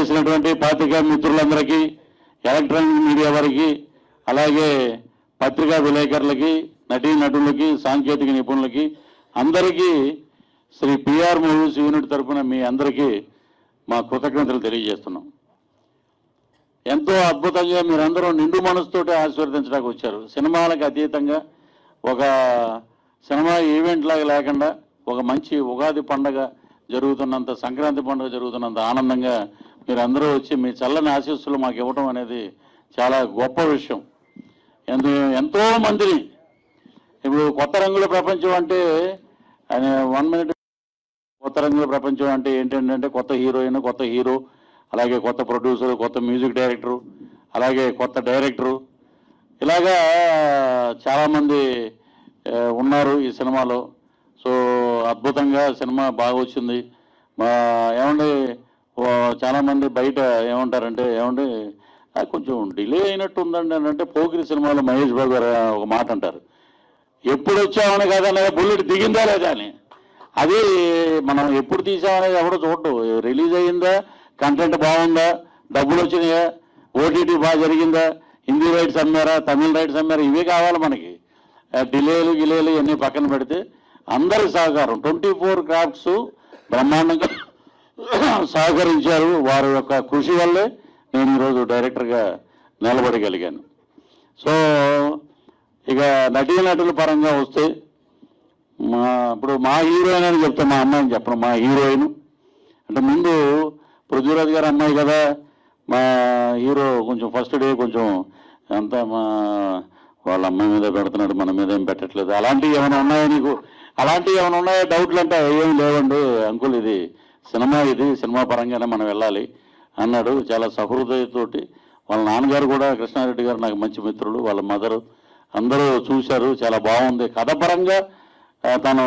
విచ్చేసినటువంటి పాత్రికా మిత్రులందరికీ, electronic media వారికి, అలాగే పత్రికా విలేకరులకి, నటీనటులకి, సాంకేతిక నిపుణులకి అందరికీ శ్రీ పిఆర్ మూవీస్ యూనిట్ తరఫున మీ అందరికీ మా కృతజ్ఞతలు తెలియజేస్తున్నాం. ఎంతో అద్భుతంగా మీరందరూ నిండు మనసుతోటి ఆశీర్వదించడానికి వచ్చారు. సినిమాలకు అతీతంగా ఒక సినిమా ఈవెంట్ లాగా లేకుండా ఒక మంచి ఉగాది పండగ జరుగుతున్నంత, సంక్రాంతి పండుగ జరుగుతున్నంత ఆనందంగా మీరందరూ వచ్చి మీ చల్లని ఆశీస్సులు మాకు ఇవ్వడం అనేది చాలా గొప్ప విషయం. ఎంతో మందిని ఇప్పుడు కొత్త రంగుల ప్రపంచం అంటే 1 minute కొత్త రంగుల ప్రపంచం అంటే ఏంటంటే కొత్త హీరోయిన్, కొత్త హీరో, అలాగే కొత్త ప్రొడ్యూసర్, కొత్త మ్యూజిక్ డైరెక్టరు, అలాగే కొత్త డైరెక్టరు, ఇలాగా చాలామంది ఉన్నారు ఈ సినిమాలో. సో అద్భుతంగా సినిమా బాగా వచ్చింది. ఏమండి చాలామంది బయట ఏమంటారంటే, ఏమండి కొంచెం డిలే అయినట్టు ఉందండి అని అంటే, పోకిరి సినిమాలో మహేష్ బాబు గారు ఒక మాట అంటారు, ఎప్పుడు వచ్చామని కాదనే బుల్లెట్ దిగిందా లేదా అని. అది మనం ఎప్పుడు తీసామనేది ఎవడో చూడటం, రిలీజ్ అయ్యిందా, కంటెంట్ బాగుందా, డబ్బులు వచ్చినాయా, ఓటీటీ బాగా జరిగిందా, హిందీ రైట్స్ అమ్మారా, తమిళ రైట్స్ అమ్మారా, ఇవే కావాలి మనకి. డిలేలు గిలేలు ఇవన్నీ పక్కన పెడితే అందరి సహకారం 24 క్రాఫ్ట్స్ బ్రహ్మాండంగా సహకరించారు. వారి యొక్క కృషి వల్లే నేను ఈరోజు డైరెక్టర్గా నిలబడగలిగాను. సో ఇక నటీనటుల పరంగా వస్తే ఇప్పుడు మా హీరోయిన్ అని చెప్తాను, మా అమ్మాయిని చెప్పను, మా హీరోయిన్ అంటే ముందు పృథ్వీరాజ్ గారు అమ్మాయి కదా, మా హీరో కొంచెం ఫస్ట్ డే కొంచెం అంతా వాళ్ళ అమ్మాయి మీద పెడుతున్నాడు, మన మీద ఏం పెట్టట్లేదు, అలాంటివి ఏమైనా ఉన్నాయో నీకు, అలాంటివి ఏమైనా ఉన్నాయో డౌట్లు అంటే ఏం లేవండి అంకుల్, ఇది సినిమా పరంగానే మనం వెళ్ళాలి అన్నాడు. చాలా సహృదయతోటి వాళ్ళ నాన్నగారు కూడా, కృష్ణారెడ్డి గారు నాకు మంచి మిత్రులు, వాళ్ళ మదరు అందరూ చూశారు, చాలా బాగుంది. కథ పరంగా తను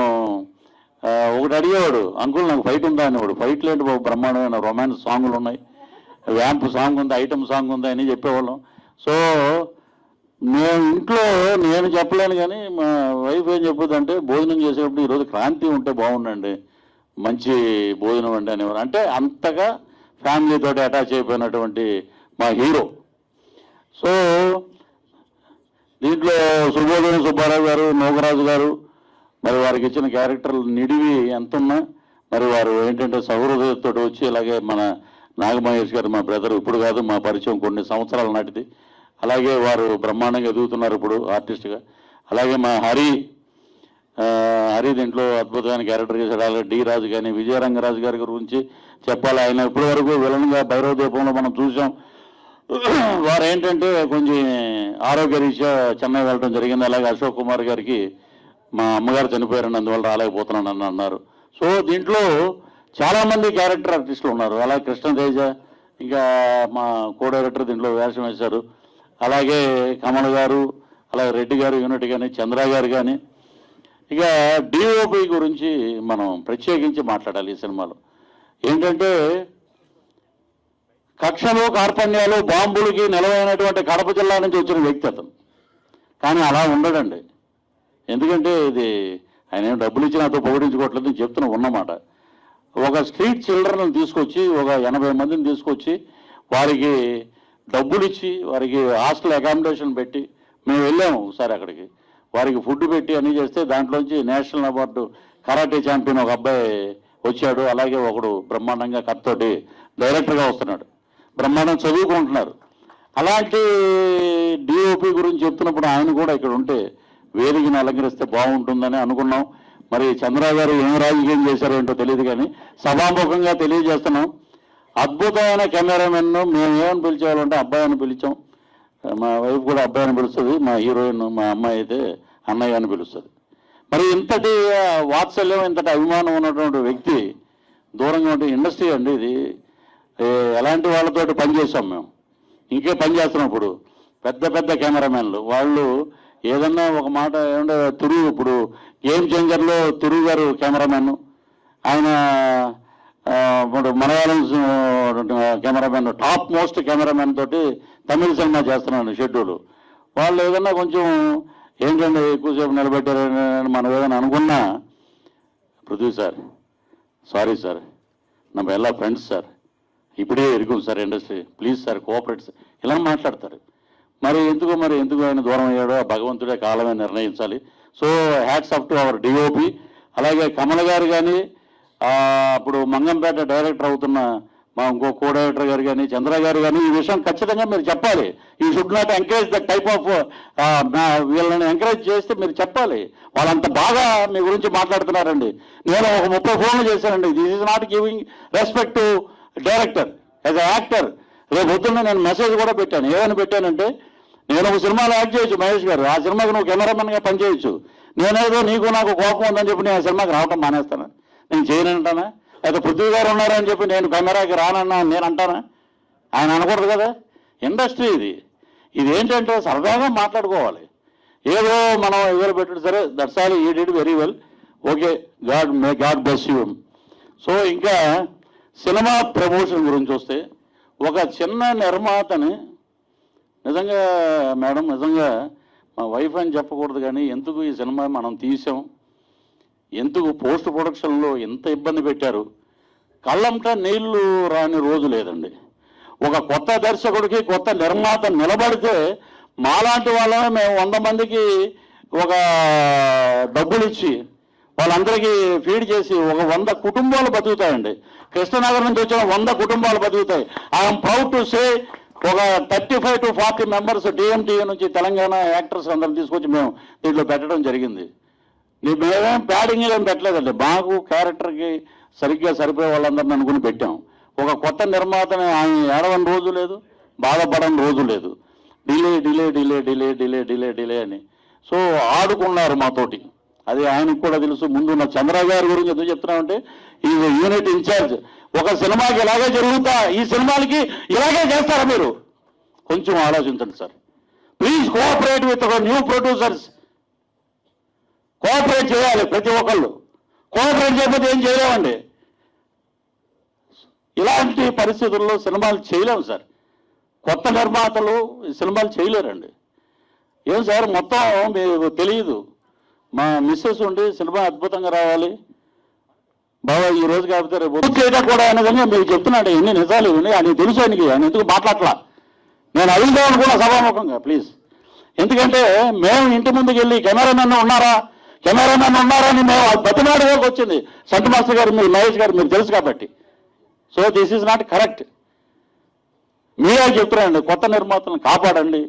ఒకటి అడిగేవాడు, అంకుల్ నాకు ఫైట్ ఉందా అనేవాడు. ఫైట్లు ఏంటి బాబు, బ్రహ్మాండమైన రొమాన్స్ సాంగులు ఉన్నాయి, వ్యాంప్ సాంగ్ ఉంది, ఐటమ్ సాంగ్ ఉంది అని చెప్పేవాళ్ళం. సో నేను చెప్పలేను కానీ మా వైఫ్ ఏం చెప్పుద్దంటే, భోజనం చేసేటప్పుడు ఈరోజు క్రాంతి ఉంటే బాగుండండి, మంచి భోజనం అండి అనేవారు. అంటే అంతగా ఫ్యామిలీతో అటాచ్ అయిపోయినటువంటి మా హీరో. సో దీంట్లో సుబోధన సుబ్బారావు గారు, నోగరాజు గారు, మరి వారికి ఇచ్చిన క్యారెక్టర్లు నిడివి ఎంతున్నా మరి వారు ఏంటంటే సౌహృదయతో వచ్చి, అలాగే మన నాగమహేష్ గారు మా బ్రదర్, ఇప్పుడు కాదు మా పరిచయం కొన్ని సంవత్సరాల నాటిది, అలాగే వారు బ్రహ్మాండంగా ఎదుగుతున్నారు ఇప్పుడు ఆర్టిస్ట్గా. అలాగే మా హరి దీంట్లో అద్భుతమైన క్యారెక్టర్ చేశాడు. అలాగే డి రాజు కానీ, విజయరంగరాజు గారి గురించి చెప్పాలి. ఆయన ఇప్పటి వరకు విలన్గా భైరవ దీపంలో మనం చూసాం. వారు ఏంటంటే కొంచెం ఆరోగ్య రీత్యా చెన్నై వెళ్ళడం జరిగింది. అలాగే అశోక్ కుమార్ గారికి మా అమ్మగారు చనిపోయారని అందువల్ల రాలేకపోతున్నాను అని అన్నారు. సో దీంట్లో చాలామంది క్యారెక్టర్ ఆర్టిస్టులు ఉన్నారు. అలాగే కృష్ణతేజ, ఇంకా మా కో డైరెక్టర్ దీంట్లో వేషం వేశారు. అలాగే కమల్ గారు, అలాగే రెడ్డి గారు యూనిట్ కానీ, చంద్ర గారు కానీ. ఇక డిఓపి గురించి మనం ప్రత్యేకించి మాట్లాడాలి ఈ సినిమాలో. ఏంటంటే కక్షలు, కార్పణ్యాలు, బాంబులకి నిలవైనటువంటి కడప జిల్లా నుంచి వచ్చిన వ్యక్తి అతను. కానీ అలా ఉండడండి, ఎందుకంటే ఇది ఆయన ఏం డబ్బులు ఇచ్చి నాతో పొగిడించుకోవట్లేదు, నేను చెప్తున్నా ఉన్నమాట. ఒక స్ట్రీట్ చిల్డ్రన్ తీసుకొచ్చి, ఒక 80 మందిని తీసుకొచ్చి వారికి డబ్బులు ఇచ్చి, వారికి హాస్టల్ అకామిడేషన్ పెట్టి, మేము వెళ్ళాము ఒకసారి అక్కడికి, వారికి ఫుడ్ పెట్టి అన్నీ చేస్తే దాంట్లోంచి నేషనల్ అవార్డు కరాటే ఛాంపియన్ ఒక అబ్బాయి వచ్చాడు. అలాగే ఒకడు బ్రహ్మాండంగా కథతోటి డైరెక్టర్గా వస్తున్నాడు, బ్రహ్మాండం చదువుకుంటున్నారు. అలాంటి డిఓపి గురించి చెప్తున్నప్పుడు ఆయన కూడా ఇక్కడ ఉంటే వేదికను అలంకరిస్తే బాగుంటుందని అనుకున్నాం. మరి చంద్రరావు గారు ఏం రాజకీయం చేశారో ఏంటో తెలియదు కానీ సభాముఖంగా తెలియజేస్తున్నాం. అద్భుతమైన కెమెరామెన్. మేము ఏమని పిలిచేవాళ్ళంటే అబ్బాయి అని పిలిచాం. మా వైఫ్ కూడా అబ్బాయి అని పిలుస్తుంది, మా హీరోయిన్ మా అమ్మాయి అయితే అన్నయ్య అని పిలుస్తుంది. మరి ఇంతటి వాత్సల్యం, ఇంతటి అభిమానం ఉన్నటువంటి వ్యక్తి దూరంగా ఉంటే ఇండస్ట్రీ అండి ఇది. ఎలాంటి వాళ్ళతోటి పనిచేస్తాం మేము, ఇంకే పని చేస్తున్నాం. ఇప్పుడు పెద్ద పెద్ద కెమెరామెన్లు వాళ్ళు ఏదన్నా ఒక మాట ఏమంటే తురు, ఇప్పుడు గేమ్ చేంజర్లో తురు గారు కెమెరామెన్, ఆయన ఇప్పుడు Malayalam cameraman, top most cameraman తోటి తమిళ సినిమా చేస్తున్నాను షెడ్యూల్. వాళ్ళు ఏదన్నా కొంచెం ఏంటంటే ఎక్కువసేపు నిలబెట్టారని మనం ఏదైనా అనుకున్నా, పృథ్వీ సార్ సారీ సార్, நம்ம எல்லா ఫ్రెండ్స్ సార్, ఇప్పుడే ఎరుగుం sir industry, please sir cooperate sir ఇలా మాట్లాడతారు. మరి ఎందుకు ఆయన దూరం అయ్యాడో ఆ భగవంతుడే కాలమే నిర్ణయించాలి. So hats off to our DOP. అలాగే కమల గారు కానీ, అప్పుడు మంగంపేట డైరెక్టర్ అవుతున్న మా ఇంకో కో డైరెక్టర్ గారు కానీ, చంద్ర గారు కానీ, ఈ విషయం ఖచ్చితంగా మీరు చెప్పాలి. ఈ should not encourage the type of వీళ్ళని ఎంకరేజ్ చేస్తే మీరు చెప్పాలి. వాళ్ళంత బాగా మీ గురించి మాట్లాడుతున్నారండి. నేను ఒక 30 ఫోన్లు చేశానండి. This is not giving respect to director as a actor. రేపు పొద్దున్న నేను మెసేజ్ కూడా పెట్టాను. ఏమని పెట్టానంటే, నేను ఒక సినిమాలో యాక్ట్ చేయొచ్చు మహేష్ గారు, ఆ సినిమాకి నువ్వు కెమెరామెన్గా పనిచేయచ్చు. నేనేదో నీకు నాకు కోపం ఉందని చెప్పి నేను ఆ సినిమాకి రావటం మానేస్తాను, నేను చేయనంటానా? అయితే పృథ్వీ గారు ఉన్నారని చెప్పి నేను కెమెరాకి రానన్నా నేను అంటానా? ఆయన అనకూడదు కదా. ఇండస్ట్రీ ఇది ఏంటంటే సరదాగా మాట్లాడుకోవాలి. ఏదో మనం ఎవరు పెట్టాడు సరే, దట్స్ ఆల్, ఈ did very well, okay, God bless you. So ఇంకా సినిమా ప్రమోషన్ గురించి వస్తే, ఒక చిన్న నిర్మాతని నిజంగా మేడం, నిజంగా మా వైఫ్ అని చెప్పకూడదు కానీ, ఎందుకు ఈ సినిమా మనం తీసాం, ఎందుకు పోస్ట్ ప్రొడక్షన్లో ఎంత ఇబ్బంది పెట్టారు, కళ్ళంట నీళ్లు రాని రోజు లేదండి. ఒక కొత్త దర్శకుడికి కొత్త నిర్మాత నిలబడితే మాలాంటి వాళ్ళమే మేము 100 మందికి ఒక డబ్బులు ఇచ్చి వాళ్ళందరికీ ఫీడ్ చేసి ఒక 100 కుటుంబాలు బతుకుతాయండి. కృష్ణనగర్ నుంచి వచ్చిన 100 కుటుంబాలు బతుకుతాయి. ఐఎమ్ ప్రౌడ్ టు సే ఒక 35 to 40 మెంబర్స్ డిఎంటీఏ నుంచి తెలంగాణ యాక్టర్స్ అందరం తీసుకొచ్చి మేము దీంట్లో పెట్టడం జరిగింది. మేమేం ప్యాడింగ్ ఏం పెట్టలేదండి, మాకు క్యారెక్టర్కి సరిగ్గా సరిపోయే వాళ్ళందరిని అనుకుని పెట్టాం. ఒక కొత్త నిర్మాతని ఆయన ఏడవని రోజు లేదు, బాధపడని రోజు లేదు. Delay delay delay delay delay delay delay అని సో ఆడుకున్నారు మాతోటి. అది ఆయనకు కూడా తెలుసు. ముందు నా చంద్ర గారి గురించి ఎందుకు చెప్తున్నామంటే, ఈ యూనిట్ ఇన్ఛార్జ్. ఒక సినిమాకి ఇలాగే జరుగుతా, ఈ సినిమాలకి ఇలాగే చేస్తారా మీరు? కొంచెం ఆలోచించండి sir. Please cooperate with new producers. Cooperate చేయాలి ప్రతి ఒక్కళ్ళు. కోఆపరేట్ చేయకపోతే ఏం చేయలేమండి. ఇలాంటి పరిస్థితుల్లో సినిమాలు చేయలేము సార్. కొత్త నిర్మాతలు సినిమాలు చేయలేరండి. ఏం సార్ మొత్తం మీకు తెలియదు. మా మిస్సెస్ ఉండి సినిమా అద్భుతంగా రావాలి బాబా, ఈ రోజు కాకపోతే రేపు చేయడం కూడా అనేదంగా మీకు చెప్తున్నాడు. ఎన్ని నిజాలు ఇవన్నీ ఆయన తెలుసు. ఆయన ఎందుకు మాట్లాడలా, నేను అడుగుదాం అనుకున్నా సభాముఖంగా ప్లీజ్. ఎందుకంటే మేము ఇంటి ముందుకు వెళ్ళి కెమెరామెన్ ఉన్నారా అని మేము బతిమాడడానికి వచ్చింది. సంత మాస్టర్ గారు, మీరు మహేష్ గారు, మీరు తెలుసు కాబట్టి. So this is not correct. మీరే చెప్తున్నారండి, కొత్త నిర్మాతలను కాపాడండి,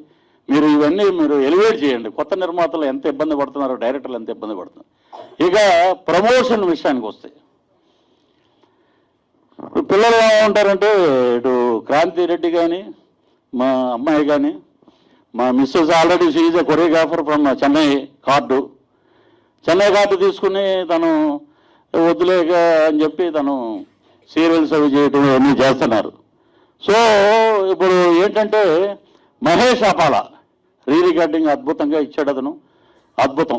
మీరు ఇవన్నీ మీరు ఎలివేట్ చేయండి. కొత్త నిర్మాతలు ఎంత ఇబ్బంది పడుతున్నారో, డైరెక్టర్లు ఎంత ఇబ్బంది పడుతున్నారు. ఇక ప్రమోషన్ విషయానికి వస్తే, పిల్లలు ఏమంటారంటే, ఇటు క్రాంతి రెడ్డి కానీ, మా అమ్మాయి కానీ, మా missus already she a choreographer from Chennai card తీసుకుని తను వద్దులేక అని చెప్పి తను సీరియల్స్ అవి చేయటం అన్నీ చేస్తున్నారు. సో ఇప్పుడు ఏంటంటే, మహేష్ అపాల రికార్డింగ్ అద్భుతంగా ఇచ్చాడు. అతను అద్భుతం,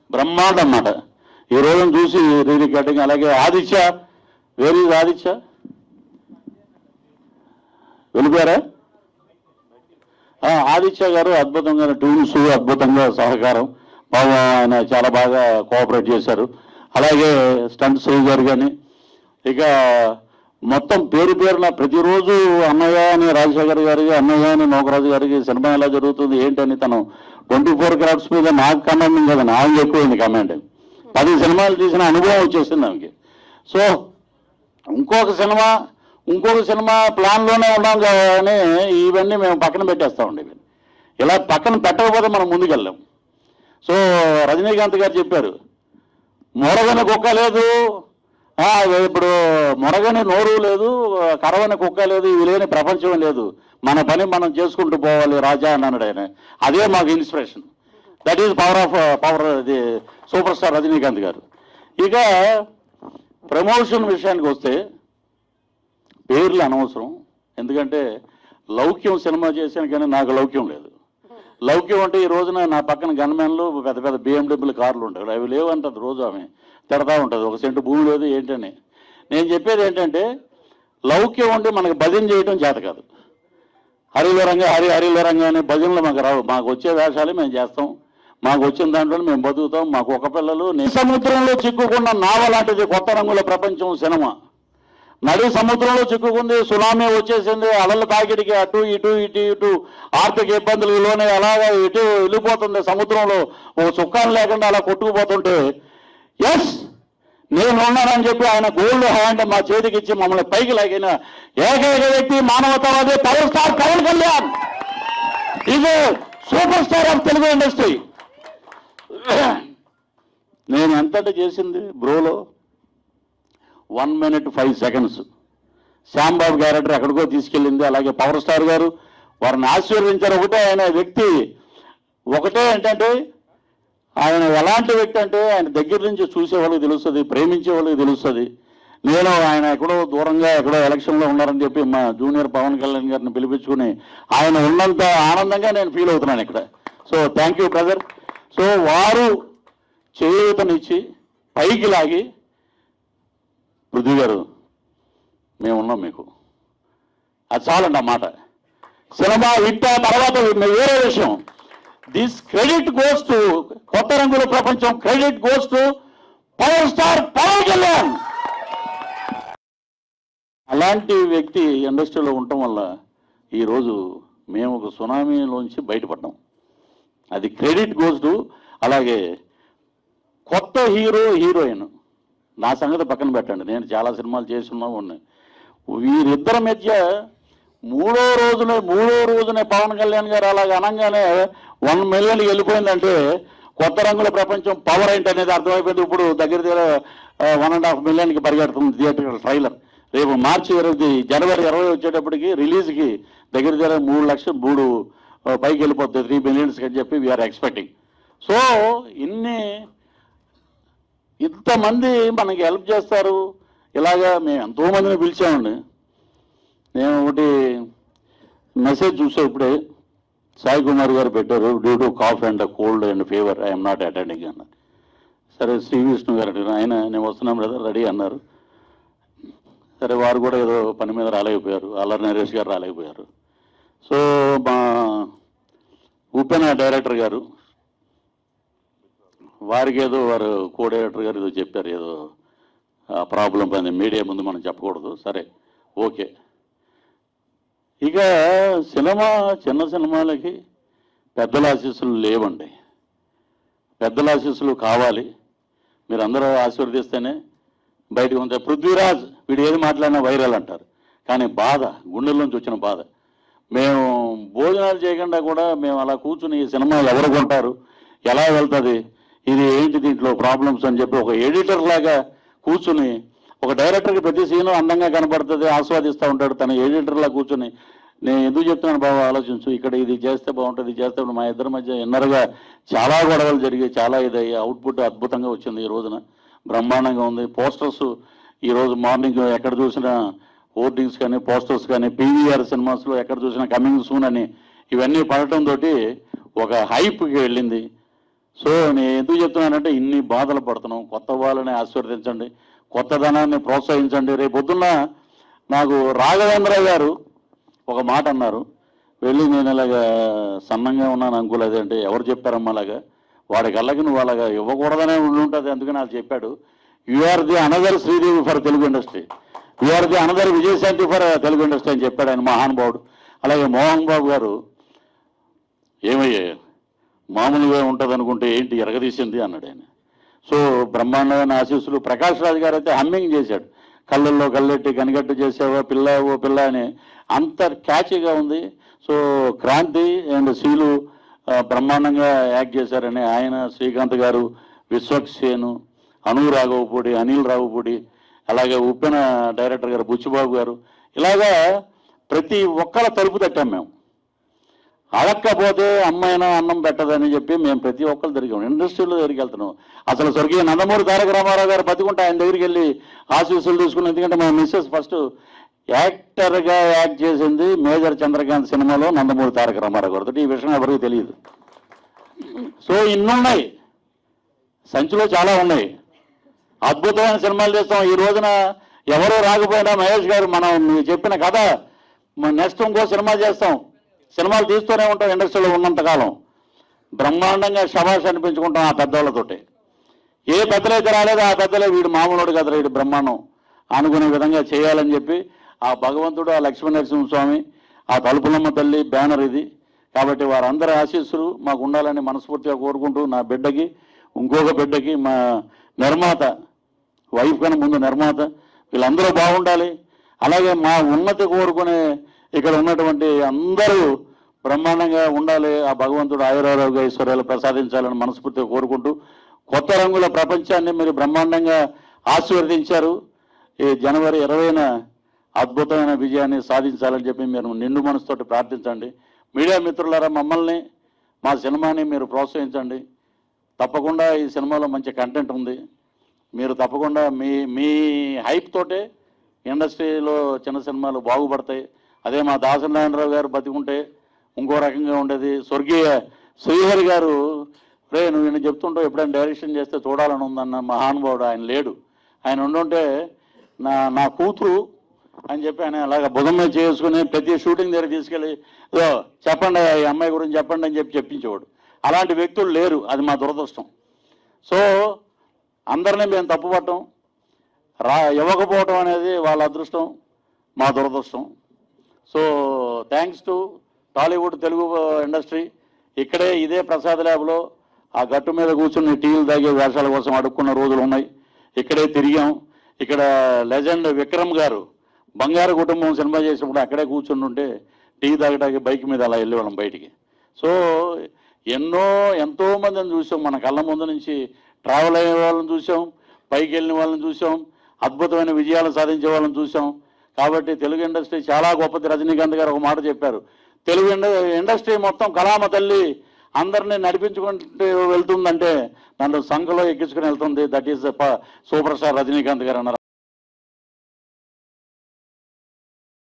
బ్రహ్మాండం అన్నమాట. ఈ రోజును చూసి రికార్డింగ్. అలాగే ఆదిత్య, వేర్ ఈజ్ ఆదిత్య, వెళ్ళిపోయారా? ఆదిత్య గారు అద్భుతంగా ట్యూన్స్, అద్భుతంగా సహకారం, ఆయన చాలా బాగా కోఆపరేట్ చేశారు. అలాగే స్టంట్ శ్రీ గారు కానీ, ఇక మొత్తం పేరున ప్రతిరోజు అన్నయ్య అని రాజశేఖర్ గారికి, అన్నయ్య అని నోకరాజు గారికి సినిమా ఎలా జరుగుతుంది ఏంటని తను 24 క్రాఫ్ట్స్ మీద నాకు కమాండింగ్ కదండి, ఆమెకి ఎక్కువైంది కమాండింగ్. 10 సినిమాలు తీసిన అనుభవం వచ్చేసింది ఆమెకి. సో ఇంకొక సినిమా ప్లాన్లోనే ఉన్నాం కానీ ఇవన్నీ మేము పక్కన పెట్టేస్తామండి. ఇలా పక్కన పెట్టకపోతే మనం ముందుకెళ్ళాం. సో రజనీకాంత్ గారు చెప్పారు, మొరగని కుక్క లేదు, ఇప్పుడు మొరగని నోరు లేదు, కరవని కుక్క లేదు, ఇవి లేని ప్రపంచం లేదు, మన పని మనం చేసుకుంటూ పోవాలి రాజా అని అన్నాడు ఆయన. అదే మాకు inspiration. That is power the super star Rajinikanth గారు. ఇక ప్రమోషన్ విషయానికి వస్తే, పేర్లు అనవసరం. ఎందుకంటే లౌక్యం సినిమా చేశాను కానీ నాకు లౌక్యం లేదు. లౌక్యం అంటే ఈ రోజున నా పక్కన గన్మెన్లు పెద్ద పెద్ద BMW కార్లు ఉంటాయి, అవి లేవంటది. రోజు ఆమె తిడతా ఉంటుంది, 1 సెంటు భూమి లేదు ఏంటని. నేను చెప్పేది ఏంటంటే, లౌక్యం ఉంటే మనకి భజన చేయడం చేత కాదు. హరివరంగా అనే భజనలు మాకు రావు. మాకు వచ్చే వేషాలు మేము చేస్తాం, మాకు వచ్చిన దాంట్లో మేము బతుకుతాం. మాకు ఒక పిల్లలు. సముద్రంలో చిక్కుకున్న నావ లాంటిది కొత్త రంగుల ప్రపంచం సినిమా. నడి సముద్రంలో చిక్కుకుంది, సునామీ వచ్చేసింది, అలల తాకిడికి అటు ఇటు ఇటు ఇటు ఆర్థిక ఇబ్బందులు లోనే అలాగా ఇటు వెళ్ళిపోతుంది సముద్రంలో, ఓ చుక్కాలు లేకుండా అలా కొట్టుకుపోతుంటే ఎస్ నేను ఉన్నానని చెప్పి ఆయన గోల్డ్ హ్యాండ్ మా చేతికి ఇచ్చి మమ్మల్ని పైకి లాగిన ఏకైక వ్యక్తి మానవతావాది పవర్ స్టార్ పవన్ కళ్యాణ్. ఇది super star of Telugu industry. నేను ఎంతటి చేసింది బ్రోలో 1 minute 5 seconds. శ్యాంబాబు క్యారెక్టర్ ఎక్కడికో తీసుకెళ్ళింది. అలాగే పవర్ స్టార్ గారు వారిని ఆశీర్వదించారు. ఒకటే ఆయన వ్యక్తి ఒకటే ఏంటంటే ఆయన ఎలాంటి వ్యక్తి అంటే ఆయన దగ్గర నుంచి చూసే వాళ్ళకి తెలుస్తుంది, ప్రేమించే వాళ్ళకి తెలుస్తుంది. నేను ఆయన ఎక్కడో దూరంగా ఎక్కడో ఎలక్షన్లో ఉన్నారని చెప్పి మా జూనియర్ పవన్ కళ్యాణ్ గారిని పిలిపించుకుని ఆయన ఉన్నంత ఆనందంగా నేను ఫీల్ అవుతున్నాను ఇక్కడ. So thank you brother. So వారు చేయూతనిచ్చి పైకి లాగి పృథ్వీ గారు మేము ఉన్నాం మీకు, అది చాలండి ఆ మాట. సినిమా హిట్ తర్వాత వేరే విషయం. దిస్ క్రెడిట్ గోస్ టు కొత్త రంగుల ప్రపంచం, credit goes to power star Pawan Kalyan. అలాంటి వ్యక్తి ఇండస్ట్రీలో ఉండటం వల్ల ఈరోజు మేము ఒక సునామీలోంచి బయటపడ్డాం. అది క్రెడిట్ గోస్ టు. అలాగే కొత్త హీరోయిన్ నా సంగతి పక్కన పెట్టండి, నేను చాలా సినిమాలు చేస్తున్నా ఉన్నాయి. వీరిద్దరి మధ్య మూడో రోజునే పవన్ కళ్యాణ్ గారు అలాగ అనగానే 1 million వెళ్ళిపోయిందంటే కొత్త రంగుల ప్రపంచం పవర్ ఏంటి అనేది అర్థమైపోయింది. ఇప్పుడు దగ్గర 1.5 million పరిగెడుతుంది థియేటర్ ట్రైలర్. రేపు మార్చి 20 జనవరి 20 వచ్చేటప్పటికి రిలీజ్కి దగ్గర 3 లక్షలు 3 పైకి వెళ్ళిపోతుంది, 3 million అని చెప్పి వీఆర్ ఎక్స్పెక్టింగ్. సో ఇంతమంది మనకి హెల్ప్ చేస్తారు. ఇలాగా మేము ఎంతోమందిని పిలిచామండి. నేను ఒకటి మెసేజ్ చూసా ఇప్పుడే, సాయి కుమార్ గారు పెట్టారు, due to cough and cold and fever I'm not attending అన్నారు. సరే శ్రీ విష్ణు గారు ఆయన నేను వస్తున్నాం బ్రదర్ రెడీ అన్నారు. సరే వారు కూడా ఏదో పని మీద రాలేకపోయారు, అల్లరి నరేష్ గారు రాలేకపోయారు. సో మా ఉపెన డైరెక్టర్ గారు వారికి ఏదో వారు కో డైరెక్టర్ గారు ఏదో చెప్పారు, ఏదో ప్రాబ్లం పని మీడియా ముందు మనం చెప్పకూడదు. సరే ఓకే. ఇక చిన్న సినిమాలకి పెద్దల ఆశీస్సులు లేవండి. పెద్దల ఆశీస్సులు కావాలి. మీరు అందరూ ఆశీర్వదిస్తేనే బయటకు ఉంటాయి. పృథ్వీరాజ్ వీడు ఏది మాట్లాడినా వైరల్ అంటారు, కానీ బాధ గుండెల్లోంచి వచ్చిన బాధ. మేము భోజనాలు చేయకుండా కూడా మేము అలా కూర్చుని ఈ సినిమా ఎవరు కొంటారు, ఎలా వెళ్తుంది, ఇది ఏంటి దీంట్లో ప్రాబ్లమ్స్ అని చెప్పి ఒక ఎడిటర్ లాగా కూర్చుని, ఒక డైరెక్టర్కి ప్రతి సీను అందంగా కనపడుతుంది, ఆస్వాదిస్తూ ఉంటాడు. తన ఎడిటర్లా కూర్చుని నేను ఎందుకు చెప్తున్నాను బాబు ఆలోచించు, ఇక్కడ ఇది చేస్తే బాగుంటుంది, ఇది చేస్తే మా ఇద్దరి మధ్య ఇన్నర్గా చాలా గొడవలు జరిగాయి, చాలా ఇదయ్యి అవుట్పుట్ అద్భుతంగా వచ్చింది. ఈ రోజున బ్రహ్మాండంగా ఉంది. పోస్టర్స్ ఈరోజు మార్నింగ్ ఎక్కడ చూసినా హోర్డింగ్స్ కానీ పోస్టర్స్ కానీ పీవీఆర్ సినిమాస్లో ఎక్కడ చూసినా కమింగ్ సూన్ అని ఇవన్నీ పడటంతో ఒక హైప్కి వెళ్ళింది. సో నేను ఎందుకు చెప్తున్నానంటే ఇన్ని బాధలు పడుతున్నాం. కొత్త వాళ్ళని ఆశీర్వదించండి, కొత్తదనాన్ని ప్రోత్సహించండి. రేపొద్దున్న నాకు రాఘవేంద్ర గారు ఒక మాట అన్నారు, వెళ్ళి నేను ఇలాగా సన్నంగా ఉన్నాను అంకుల్ అది అంటే ఎవరు చెప్పారమ్మా అలాగా, వాడికి అల్లకి నువ్వు అలాగా ఇవ్వకూడదనే ఉండి ఉంటుంది అందుకని నాకు చెప్పాడు. You are the another Sridevi for Telugu industry, you are the another Vijayashanti for Telugu industry అని చెప్పాడు ఆయన మహానుభావుడు. అలాగే మోహన్ బాబు గారు ఏమయ్యారు మామూలుగా ఉంటుంది అనుకుంటే ఏంటి ఎరగదీసింది అన్నాడు ఆయన. సో బ్రహ్మాండమైన ఆశీస్సులు. ప్రకాష్ రాజ్ గారు అయితే హమ్మింగ్ చేశాడు, కళ్ళల్లో కళ్ళెట్టి కనిగట్టు చేసావా పిల్ల ఓ పిల్ల అని, అంత క్యాచీగా ఉంది. సో క్రాంతి అండ్ శీలు బ్రహ్మాండంగా యాక్ట్ చేశారని ఆయన, శ్రీకాంత్ గారు, విశ్వక్సేను, అను రాఘవపూడి, అనిల్ రాఘవపూడి, అలాగే ఉప్పెన డైరెక్టర్ గారు బుచ్చిబాబు గారు, ఇలాగా ప్రతి ఒక్కళ్ళ తలుపు తట్టాం మేము. అడక్కపోతే అమ్మాయినా అన్నం పెట్టదని చెప్పి మేము ప్రతి ఒక్కరు తిరిగాం, ఇండస్ట్రీలో దగ్గరికి వెళ్తున్నాం. అసలు స్వర్గీయ నందమూరి తారక రామారావు గారు బతికుంటే ఆయన దగ్గరికి వెళ్ళి ఆశీస్సులు తీసుకున్నాం. ఎందుకంటే మా మిస్సెస్ ఫస్ట్ యాక్టర్గా యాక్ట్ చేసింది మేజర్ చంద్రకాంత్ సినిమాలో నందమూరి తారక రామారావు గారితో. ఈ విషయం ఎవరికి తెలియదు. సో ఇన్నున్నాయి, సంచిలో చాలా ఉన్నాయి, అద్భుతమైన సినిమాలు చేస్తాం. ఈ రోజున ఎవరో రాకపోయినా మహేష్ గారు మనం చెప్పిన కథ నెక్స్ట్ ఇంకో సినిమా చేస్తాం, సినిమాలు తీస్తూనే ఉంటాం ఇండస్ట్రీలో ఉన్నంతకాలం. బ్రహ్మాండంగా శభాష్ అనిపించుకుంటాం ఆ పెద్దవాళ్ళతోటి. ఏ పెద్దలైతే రాలేదో ఆ పెద్దలే వీడు మామూలుడు కదా వీడు బ్రహ్మాండం అనుకునే విధంగా చేయాలని చెప్పి ఆ భగవంతుడు, ఆ లక్ష్మీనరసింహస్వామి, ఆ తలుపులమ్మ తల్లి బ్యానర్ ఇది. కాబట్టి వారందరి ఆశీస్సులు మాకు ఉండాలని మనస్ఫూర్తిగా కోరుకుంటూ, నా బిడ్డకి, ఇంకొక బిడ్డకి, మా నిర్మాత వైఫ్ కన్నా ముందు నిర్మాత, వీళ్ళందరూ బాగుండాలి. అలాగే మా ఉన్నతి కోరుకునే ఇక్కడ ఉన్నటువంటి అందరూ బ్రహ్మాండంగా ఉండాలి. ఆ భగవంతుడు ఆయురారోగ్య ఐశ్వర్యాలు ప్రసాదించాలని మనస్ఫూర్తిగా కోరుకుంటూ, కొత్త రంగుల ప్రపంచాన్ని మీరు బ్రహ్మాండంగా ఆశీర్వదించారు. ఈ జనవరి 20న అద్భుతమైన విజయాన్ని సాధించాలని చెప్పి మీరు నిండు మనసుతోటి ప్రార్థించండి. మీడియా మిత్రులారా, మమ్మల్ని, మా సినిమాని మీరు ప్రోత్సహించండి. తప్పకుండా ఈ సినిమాలో మంచి కంటెంట్ ఉంది. మీరు తప్పకుండా మీ హైప్ తోటే ఇండస్ట్రీలో చిన్న సినిమాలు బాగుపడతాయి. అదే మా దాసనారాయణరావు గారు బతికుంటే ఇంకో రకంగా ఉండేది. స్వర్గీయ శ్రీహరి గారు, రే నువ్వు ఈయన చెప్తుంటావు ఎప్పుడైనా డైరెక్షన్ చేస్తే చూడాలని ఉందన్న మహానుభావుడు. ఆయన లేడు. ఆయన ఉండుంటే నా కూతురు అని చెప్పి ఆయన అలాగ భుజం మీద చేసుకుని ప్రతి షూటింగ్ దగ్గర తీసుకెళ్ళి చెప్పండి ఈ అమ్మాయి గురించి చెప్పండి అని చెప్పి చెప్పించేవాడు. అలాంటి వ్యక్తులు లేరు. అది మా దురదృష్టం. సో అందరినీ మేము తప్పుపట్టం, ఇవ్వకపోవటం అనేది వాళ్ళ అదృష్టం, మా దురదృష్టం. So thanks to Tollywood Telugu industry. ఇక్కడే ఇదే ప్రసాద్ ల్యాబ్లో ఆ గట్టు మీద కూర్చుని టీలు తాగే వేషాల కోసం అడుక్కున్న రోజులు ఉన్నాయి. ఇక్కడే తిరిగాం. ఇక్కడ లెజెండ్ విక్రమ్ గారు బంగారు కుటుంబం సినిమా చేసినప్పుడు అక్కడే కూర్చుని ఉంటే టీ తాగడానికి బైక్ మీద అలా వెళ్ళేవాళ్ళం బయటికి. సో ఎంతో మందిని చూసాం. మన కళ్ళ ముందు నుంచి ట్రావెల్ అయ్యే వాళ్ళని చూసాం, పైకి వెళ్ళిన వాళ్ళని చూసాం, అద్భుతమైన విజయాలు సాధించే వాళ్ళని చూసాం. కాబట్టి తెలుగు ఇండస్ట్రీ చాలా గొప్పది. రజనీకాంత్ గారు ఒక మాట చెప్పారు, తెలుగు ఇండస్ట్రీ మొత్తం కళామ తల్లి అందరినీ నడిపించుకుంటూ వెళ్తుందంటే నన్ను సంఖలో ఎక్కించుకుని వెళ్తుంది. That is super star Rajinikanth గారు అన్నారు.